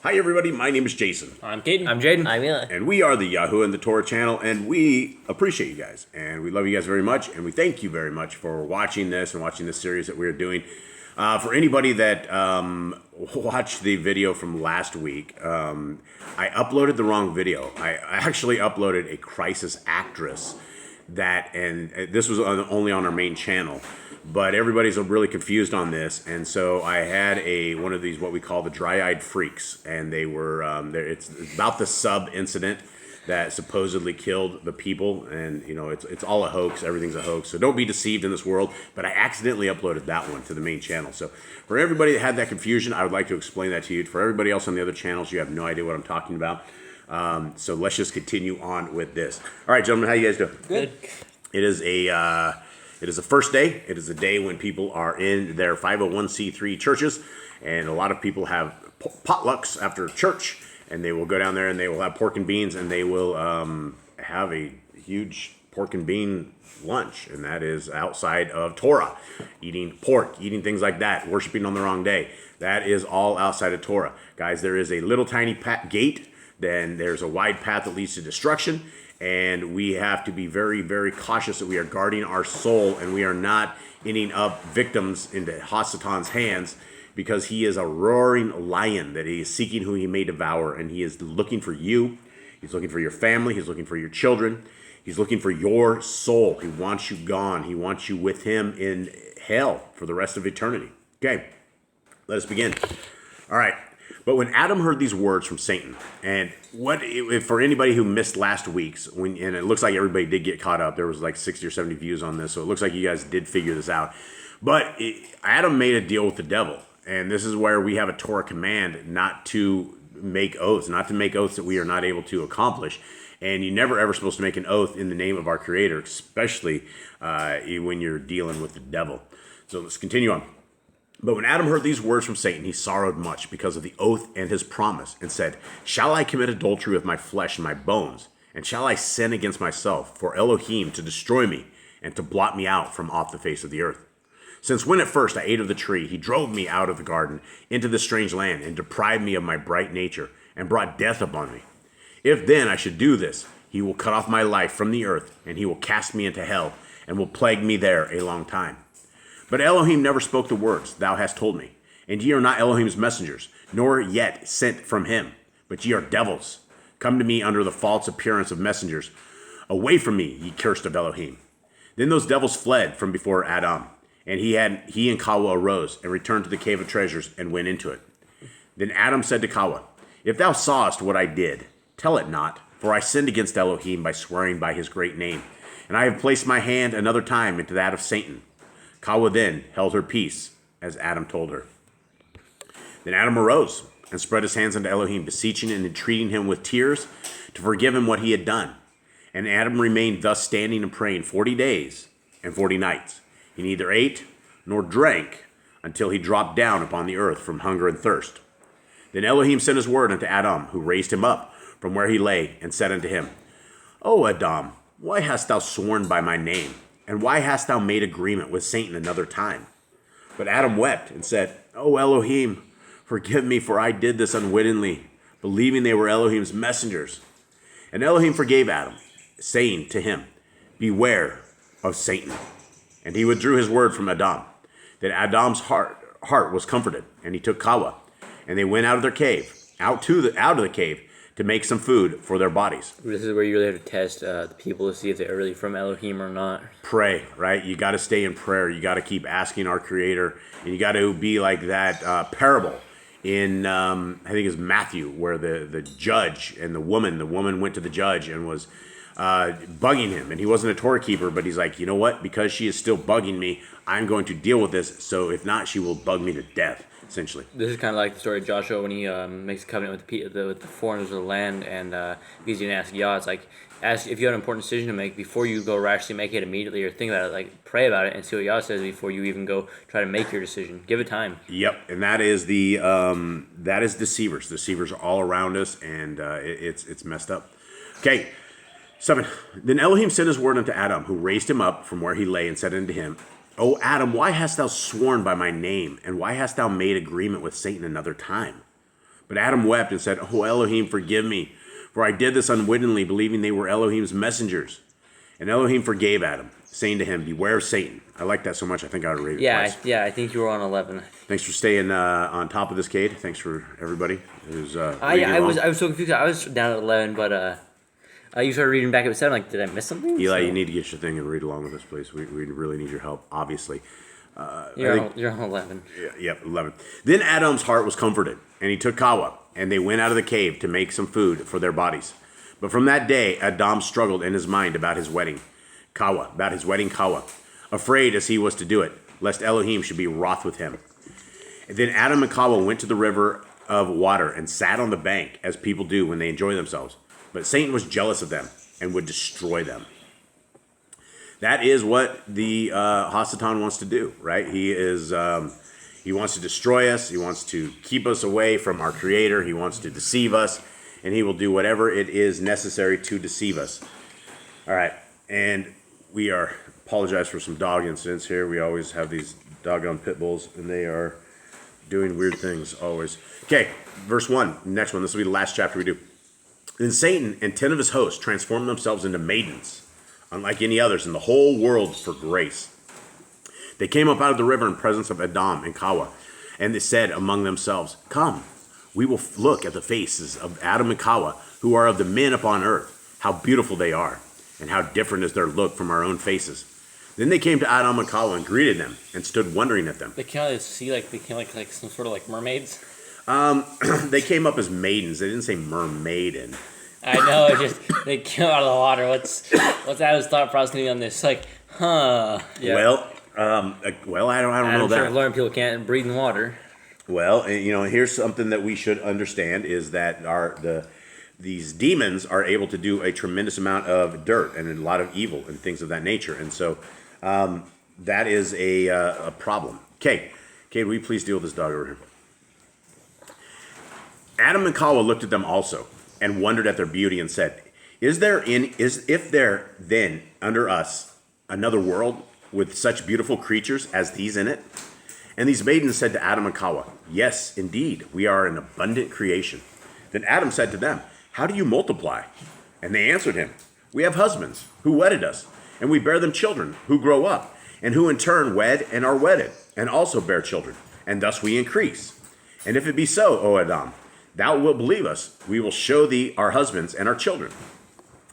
Hi everybody, my name is Jason. I'm Caden. I'm Jaden. I'm Eli. And we are the Yahoo and the Torah channel, and we appreciate you guys. And we love you guys very much, and we thank you very much for watching this and watching this series that we're doing. For anybody that watched the video from last week, I uploaded the wrong video. I actually uploaded a crisis actress and this was only on our main channel. But everybody's really confused on this, and so I had one of these what we call the dry-eyed freaks, and they were it's about the sub incident that supposedly killed the people, and it's all a hoax. Everything's a hoax, so don't be deceived in this world. But I accidentally uploaded that one to the main channel. So for everybody that had that confusion, I would like to explain that to you. For everybody else on the other channels, you have no idea what I'm talking about. So let's just continue on with this. All right, gentlemen, how you guys doing? Good. It is a first day. It is a day when people are in their 501c3 churches, and a lot of people have potlucks after church, and they will go down there and they will have pork and beans, and they will have a huge pork and bean lunch, and that is outside of Torah. Eating pork, eating things like that, worshiping on the wrong day. That is all outside of Torah. Guys, there is a little tiny gate, then there's a wide path that leads to destruction. And we have to be very, very cautious that we are guarding our soul and we are not ending up victims into Hasatan's hands, because he is a roaring lion that he is seeking who he may devour, and he is looking for you. He's looking for your family. He's looking for your children. He's looking for your soul. He wants you gone. He wants you with him in hell for the rest of eternity. Okay, let us begin. All right. But when Aḍam heard these words from Satan, and for anybody who missed last week's, and it looks like everybody did get caught up. There was like 60 or 70 views on this, so it looks like you guys did figure this out. But Aḍam made a deal with the devil, and this is where we have a Torah command not to make oaths that we are not able to accomplish. And you're never ever supposed to make an oath in the name of our Creator, especially when you're dealing with the devil. So let's continue on. But when Aḍam heard these words from Satan, he sorrowed much because of the oath and his promise, and said, "Shall I commit adultery with my flesh and my bones? And shall I sin against myself for Elohim to destroy me and to blot me out from off the face of the earth? Since when at first I ate of the tree, he drove me out of the garden into this strange land and deprived me of my bright nature and brought death upon me. If then I should do this, he will cut off my life from the earth, and he will cast me into hell and will plague me there a long time. But Elohim never spoke the words thou hast told me, and ye are not Elohim's messengers, nor yet sent from him, but ye are devils, come to me under the false appearance of messengers. Away from me, ye cursed of Elohim." Then those devils fled from before Aḍam, and he and Ḥawwah arose and returned to the cave of treasures and went into it. Then Aḍam said to Ḥawwah, "If thou sawest what I did, tell it not, for I sinned against Elohim by swearing by his great name, and I have placed my hand another time into that of Satan." Ḥawwah then held her peace, as Aḍam told her. Then Aḍam arose and spread his hands unto Elohim, beseeching and entreating him with tears to forgive him what he had done. And Aḍam remained thus standing and praying 40 days and 40 nights. He neither ate nor drank until he dropped down upon the earth from hunger and thirst. Then Elohim sent his word unto Aḍam, who raised him up from where he lay, and said unto him, "O Aḍam, why hast thou sworn by my name? And why hast thou made agreement with Satan another time?" But Aḍam wept and said, "O Elohim, forgive me, for I did this unwittingly, believing they were Elohim's messengers." And Elohim forgave Aḍam, saying to him, "Beware of Satan." And he withdrew his word from Aḍam. Then Aḍam's heart was comforted, and he took Ḥawwah, and they went out of their cave, out of the cave, to make some food for their bodies. This is where you really have to test the people to see if they're really from Elohim or not. Pray, right? You got to stay in prayer. You got to keep asking our Creator, and you got to be like that parable in I think it's Matthew, where the judge and the woman went to the judge and was bugging him, and he wasn't a Torah keeper, but he's like, you know what? Because she is still bugging me, I'm going to deal with this. So if not, she will bug me to death. Essentially, this is kind of like the story of Joshua when he makes a covenant with the foreigners of the land, and he's going to ask Yah. It's like, ask if you have an important decision to make before you go rashly make it immediately, or think about it. Like, pray about it and see what Yah says before you even go try to make your decision. Give it time. Yep, and that is that is deceivers. Deceivers are all around us, and it's messed up. Okay, 7. Then Elohim sent his word unto Aḍam, who raised him up from where he lay, and said unto him, "O Aḍam, why hast thou sworn by my name, and why hast thou made agreement with Satan another time? But Adam wept and said, "Oh, Elohim, forgive me, for I did this unwittingly, believing they were Elohim's messengers." And Elohim forgave Adam, saying to him, "Beware of Satan." I like that so much, I think I ought to read it twice. Yeah, I think you were on 11. Thanks for staying on top of this, Cade. Thanks for everybody who's I was so confused. I was down at 11, but you started reading back at 7. Like, did I miss something? Eli, you need to get your thing and read along with us, please. We really need your help, obviously. You're on 11. Yep, 11. Then Adam's heart was comforted, and he took Ḥawwah, and they went out of the cave to make some food for their bodies. But from that day, Aḍam struggled in his mind about his wedding, Ḥawwah, afraid as he was to do it, lest Elohim should be wroth with him. And then Aḍam and Ḥawwah went to the river of water and sat on the bank, as people do when they enjoy themselves. But Satan was jealous of them and would destroy them. That is what the Hasatan wants to do, right? He wants to destroy us. He wants to keep us away from our Creator. He wants to deceive us, and he will do whatever it is necessary to deceive us. All right, and we apologize for some dog incidents here. We always have these doggone pit bulls, and they are doing weird things always. Okay, verse 1, next one. This will be the last chapter we do. Then Satan and 10 of his hosts transformed themselves into maidens, unlike any others in the whole world for grace. They came up out of the river in presence of Aḍam and Ḥawwah, and they said among themselves, "Come, we will look at the faces of Aḍam and Ḥawwah, who are of the men upon earth, how beautiful they are, and how different is their look from our own faces." Then they came to Aḍam and Ḥawwah and greeted them, and stood wondering at them. They came out see like some sort of like mermaids. They came up as maidens. They didn't say mermaiden. I know, they came out of the water. What's Adam's thought process on this? Like, huh? Yeah. Well, I don't know that. I've learned people can't breathe in water. Well, here's something that we should understand is that these demons are able to do a tremendous amount of dirt and a lot of evil and things of that nature, and so that is a problem. Okay, will you please deal with this dog over here? Aḍam and Ḥawwah looked at them also, and wondered at their beauty, and said, if there then under us another world with such beautiful creatures as these in it?" And these maidens said to Aḍam and Ḥawwah, "Yes, indeed, we are an abundant creation." Then Aḍam said to them, "How do you multiply?" And they answered him, "We have husbands who wedded us, and we bear them children who grow up, and who in turn wed and are wedded, and also bear children, and thus we increase. And if it be so, O Aḍam, thou wilt believe us, we will show thee our husbands and our children."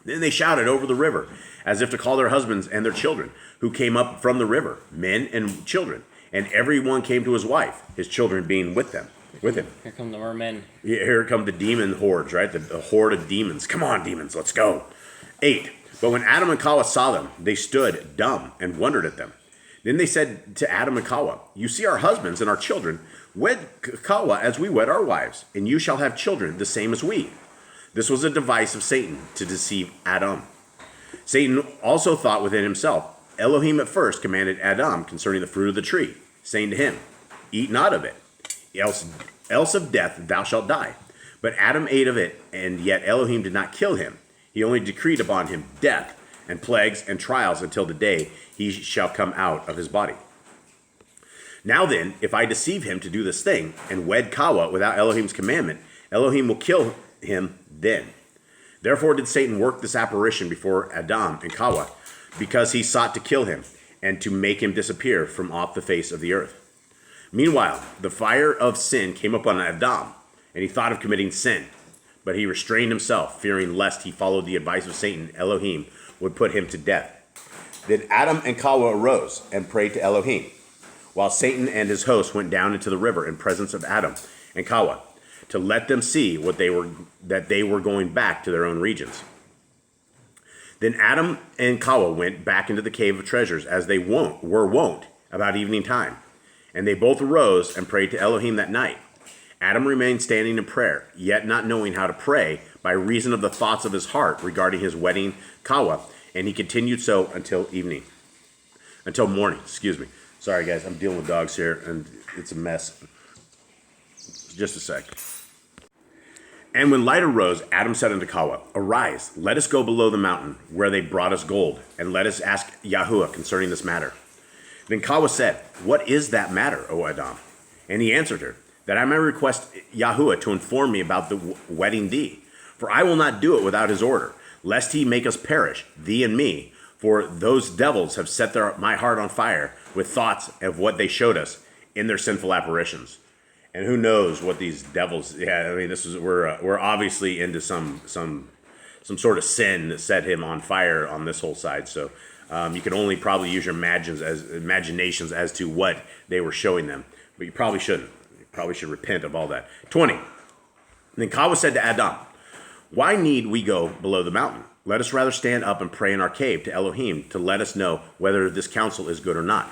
Then they shouted over the river, as if to call their husbands and their children, who came up from the river, men and children. And every one came to his wife, his children being with him. Here come the mermen. Here come the demon hordes, right? The horde of demons. Come on, demons, let's go. 8. But when Aḍam and Ḥawwah saw them, they stood dumb and wondered at them. Then they said to Aḍam and Ḥawwah, "You see our husbands and our children. Wed Ḥawwah as we wed our wives, and you shall have children the same as we." This was a device of Satan to deceive Aḍam. Satan also thought within himself, Elohim at first commanded Aḍam concerning the fruit of the tree, saying to him, "Eat not of it, else of death thou shalt die." But Aḍam ate of it, and yet Elohim did not kill him. He only decreed upon him death and plagues and trials until the day he shall come out of his body. Now then, if I deceive him to do this thing, and wed Ḥawwah without Elohim's commandment, Elohim will kill him then. Therefore did Satan work this apparition before Aḍam and Ḥawwah, because he sought to kill him, and to make him disappear from off the face of the earth. Meanwhile, the fire of sin came upon Aḍam, and he thought of committing sin. But he restrained himself, fearing lest he followed the advice of Satan, Elohim would put him to death. Then Aḍam and Ḥawwah arose and prayed to Elohim, while Satan and his host went down into the river in presence of Aḍam and Ḥawwah, to let them see that they were going back to their own regions. Then Aḍam and Ḥawwah went back into the cave of treasures, as they were wont about evening time. And they both arose and prayed to Elohim that night. Aḍam remained standing in prayer, yet not knowing how to pray, by reason of the thoughts of his heart regarding his wedding Ḥawwah, and he continued so until morning. Sorry guys, I'm dealing with dogs here, and it's a mess. Just a sec. And when light arose, Aḍam said unto Ḥawwah, "Arise, let us go below the mountain, where they brought us gold, and let us ask Yahuwah concerning this matter." Then Ḥawwah said, "What is that matter, O Aḍam?" And he answered her, that I may request Yahuwah to inform me about the wedding thee. For I will not do it without his order, lest he make us perish, thee and me. For those devils have set my heart on fire with thoughts of what they showed us in their sinful apparitions. And who knows what these devils? Yeah, I mean, we're obviously into some sort of sin that set him on fire on this whole side. So you can only probably use your imaginations as to what they were showing them, but you probably shouldn't. You probably should repent of all that. 20. Then Ḥawwah said to Aḍam, "Why need we go below the mountain? Let us rather stand up and pray in our cave to Elohim to let us know whether this counsel is good or not."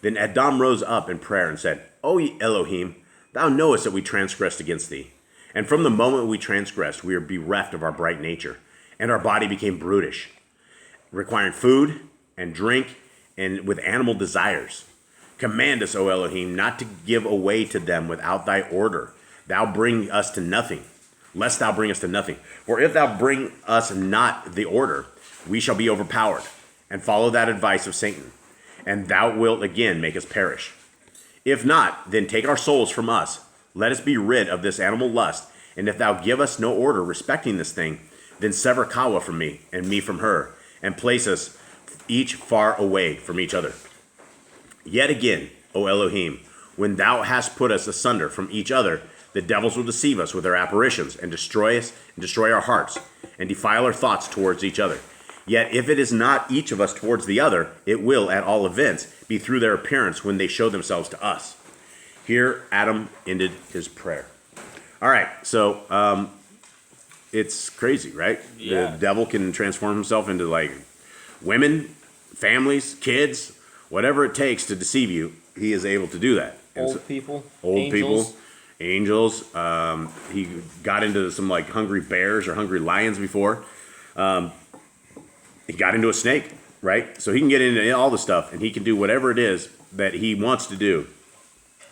Then Aḍam rose up in prayer and said, "O Elohim, thou knowest that we transgressed against thee. And from the moment we transgressed, we are bereft of our bright nature, and our body became brutish, requiring food and drink and with animal desires. Command us, O Elohim, not to give away to them without thy order. Thou bring us to nothing, lest thou bring us to nothing. For if thou bring us not the order, we shall be overpowered, and follow that advice of Satan, and thou wilt again make us perish. If not, then take our souls from us. Let us be rid of this animal lust. And if thou give us no order respecting this thing, then sever Ḥawwah from me, and me from her, and place us each far away from each other. Yet again, O Elohim, when thou hast put us asunder from each other, the devils will deceive us with their apparitions, and destroy us, and destroy our hearts, and defile our thoughts towards each other. Yet if it is not each of us towards the other, it will, at all events, be through their appearance when they show themselves to us." Here, Aḍam ended his prayer. All right, so it's crazy, right? Yeah. The devil can transform himself into like women, families, kids, whatever it takes to deceive you. He is able to do that. Old people, angels. He got into some like hungry bears or hungry lions before. He got into a snake, right? So he can get into all the stuff, and he can do whatever it is that he wants to do,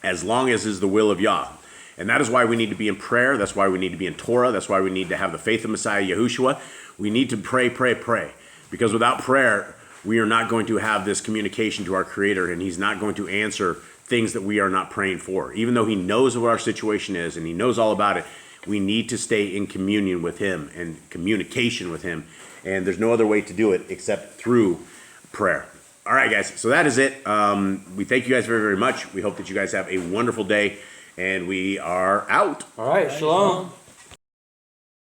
as long as is the will of Yah. And that is why we need to be in prayer. That's why we need to be in Torah. That's why we need to have the faith of Messiah Yahushua. We need to pray. Because without prayer, we are not going to have this communication to our Creator, and he's not going to answer things that we are not praying for. Even though he knows what our situation is and he knows all about it, we need to stay in communion with him and communication with him. And there's no other way to do it except through prayer. All right, guys. So that is it. We thank you guys very, very much. We hope that you guys have a wonderful day. And we are out. All right, shalom.